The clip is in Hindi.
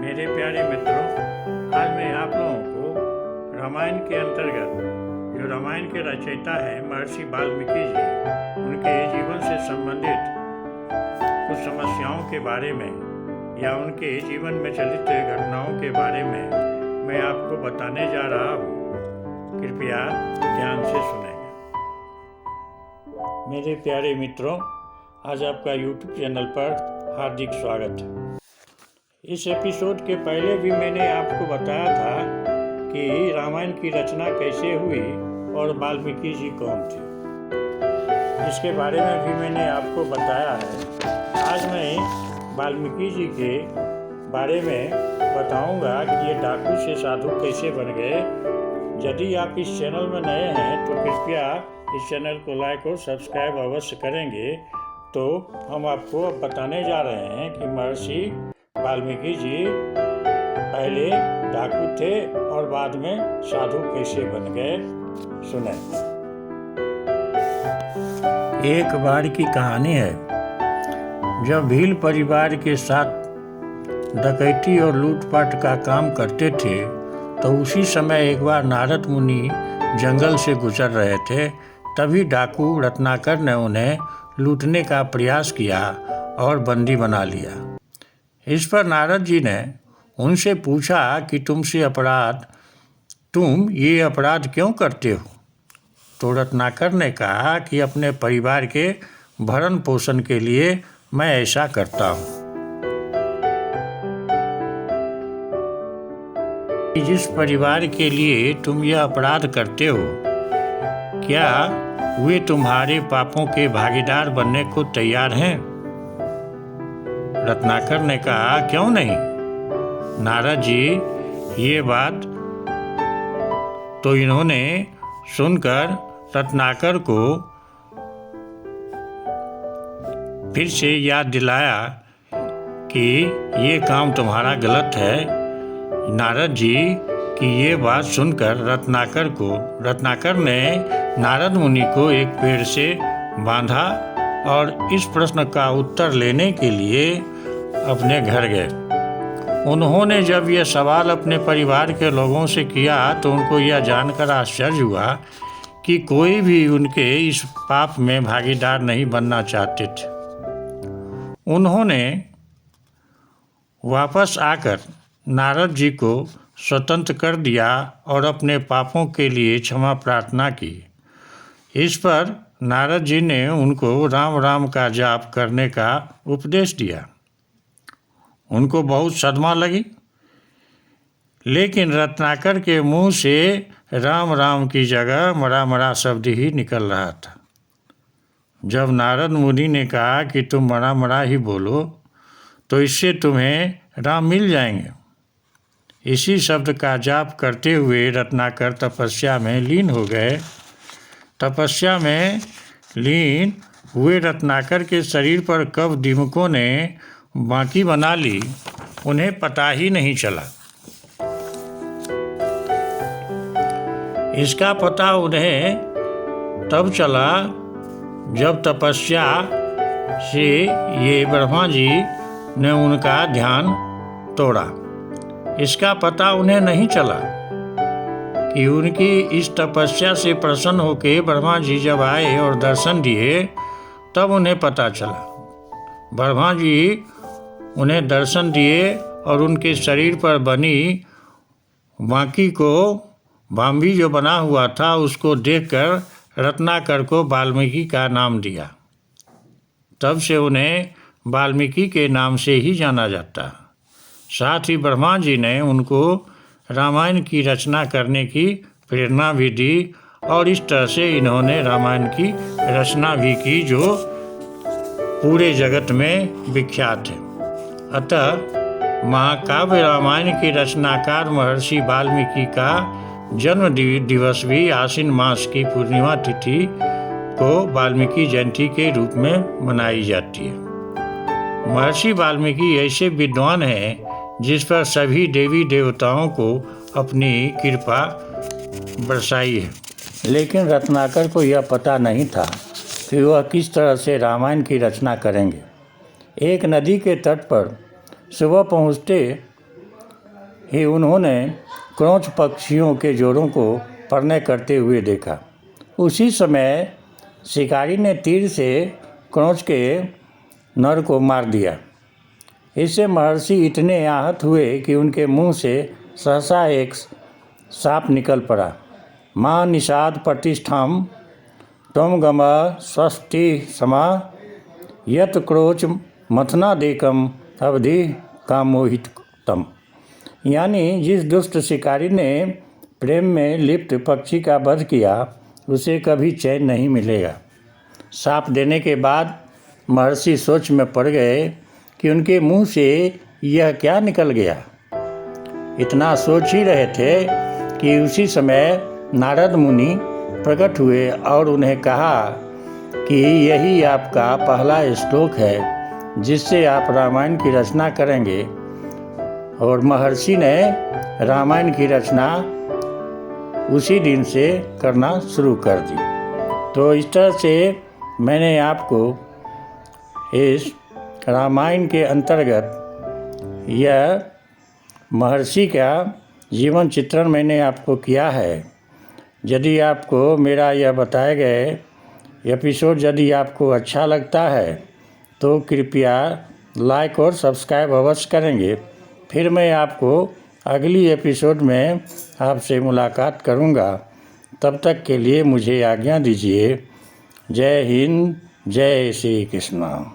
मेरे प्यारे मित्रों, आज मैं आप लोगों को रामायण के अंतर्गत जो रामायण के रचयिता हैं महर्षि वाल्मीकि जी, उनके जीवन से संबंधित कुछ समस्याओं के बारे में या उनके जीवन में चलित घटनाओं के बारे में मैं आपको बताने जा रहा हूँ। कृपया ध्यान से सुनेंगे। मेरे प्यारे मित्रों, आज आपका YouTube चैनल पर हार्दिक स्वागत है। इस एपिसोड के पहले भी मैंने आपको बताया था कि रामायण की रचना कैसे हुई और वाल्मीकि जी कौन थे। इसके बारे में भी मैंने आपको बताया है। आज मैं वाल्मीकि जी के बारे में बताऊंगा कि ये डाकू से साधु कैसे बन गए। यदि आप इस चैनल में नए हैं तो कृपया इस चैनल को लाइक और सब्सक्राइब अवश्य करेंगे। तो हम आपको अब बताने जा रहे हैं कि महर्षि वाल्मीकि जी पहले डाकू थे और बाद में साधु कैसे बन गए। सुने। एक बार की कहानी है, जब भील परिवार के साथ डकैती और लूटपाट का काम करते थे तो उसी समय एक बार नारद मुनि जंगल से गुजर रहे थे। तभी डाकू रत्नाकर ने उन्हें लूटने का प्रयास किया और बंदी बना लिया। इस पर नारद जी ने उनसे पूछा कि तुम ये अपराध क्यों करते हो। तो रत्नाकर ने कहा कि अपने परिवार के भरण पोषण के लिए मैं ऐसा करता हूँ। जिस परिवार के लिए तुम यह अपराध करते हो, क्या वे तुम्हारे पापों के भागीदार बनने को तैयार हैं? रत्नाकर ने कहा, क्यों नहीं नारद जी। ये बात तो इन्होंने सुनकर रत्नाकर को फिर से याद दिलाया कि ये काम तुम्हारा गलत है। नारद जी की ये बात सुनकर रत्नाकर ने नारद मुनि को एक पेड़ से बांधा और इस प्रश्न का उत्तर लेने के लिए अपने घर गए। उन्होंने जब यह सवाल अपने परिवार के लोगों से किया तो उनको यह जानकर आश्चर्य हुआ कि कोई भी उनके इस पाप में भागीदार नहीं बनना चाहते थे। उन्होंने वापस आकर नारद जी को स्वतंत्र कर दिया और अपने पापों के लिए क्षमा प्रार्थना की। इस पर नारद जी ने उनको राम राम का जाप करने का उपदेश दिया। उनको बहुत सदमा लगी, लेकिन रत्नाकर के मुंह से राम राम की जगह मरा मरा शब्द ही निकल रहा था। जब नारद मुनि ने कहा कि तुम मरा मरा ही बोलो तो इससे तुम्हें राम मिल जाएंगे, इसी शब्द का जाप करते हुए रत्नाकर तपस्या में लीन हो गए। तपस्या में लीन हुए रत्नाकर के शरीर पर कब दीमकों ने बाकी बना ली, उन्हें पता ही नहीं चला। इसका पता उन्हें तब चला जब तपस्या से ये ब्रह्मा जी ने उनका ध्यान तोड़ा। इसका पता उन्हें नहीं चला कि उनकी इस तपस्या से प्रसन्न होकर ब्रह्मा जी जब आए और दर्शन दिए तब उन्हें पता चला। ब्रह्मा जी उन्हें दर्शन दिए और उनके शरीर पर बनी बांबी जो बना हुआ था उसको देखकर रत्नाकर को वाल्मीकि का नाम दिया। तब से उन्हें वाल्मीकि के नाम से ही जाना जाता। साथ ही ब्रह्मा जी ने उनको रामायण की रचना करने की प्रेरणा भी दी और इस तरह से इन्होंने रामायण की रचना भी की जो पूरे जगत में विख्यात है। अतः महाकाव्य रामायण के रचनाकार महर्षि वाल्मीकि का जन्म दिवस भी आश्विन मास की पूर्णिमा तिथि को वाल्मीकि जयंती के रूप में मनाई जाती है। महर्षि वाल्मीकि ऐसे विद्वान हैं जिस पर सभी देवी देवताओं को अपनी कृपा बरसाई है। लेकिन रत्नाकर को यह पता नहीं था कि वह किस तरह से रामायण की रचना करेंगे। एक नदी के तट पर सुबह पहुँचते ही उन्होंने क्रोंच पक्षियों के जोड़ों को परने करते हुए देखा। उसी समय शिकारी ने तीर से क्रोंच के नर को मार दिया। इससे महर्षि इतने आहत हुए कि उनके मुंह से सहसा एक साप निकल पड़ा। माँ निषाद प्रतिष्ठाम त्वं गम स्वस्ति समा यत क्रोच मथनादेकम अवधि कामोहितम। यानी जिस दुष्ट शिकारी ने प्रेम में लिप्त पक्षी का वध किया उसे कभी चैन नहीं मिलेगा। साप देने के बाद महर्षि सोच में पड़ गए कि उनके मुंह से यह क्या निकल गया। इतना सोच ही रहे थे कि उसी समय नारद मुनि प्रकट हुए और उन्हें कहा कि यही आपका पहला श्लोक है जिससे आप रामायण की रचना करेंगे। और महर्षि ने रामायण की रचना उसी दिन से करना शुरू कर दी। तो इस तरह से मैंने आपको इस रामायण के अंतर्गत यह महर्षि का जीवन चित्रण मैंने आपको किया है। यदि आपको मेरा यह बताए गए एपिसोड यदि आपको अच्छा लगता है तो कृपया लाइक और सब्सक्राइब अवश्य करेंगे। फिर मैं आपको अगली एपिसोड में आपसे मुलाकात करूंगा। तब तक के लिए मुझे आज्ञा दीजिए। जय हिंद, जय श्री कृष्ण।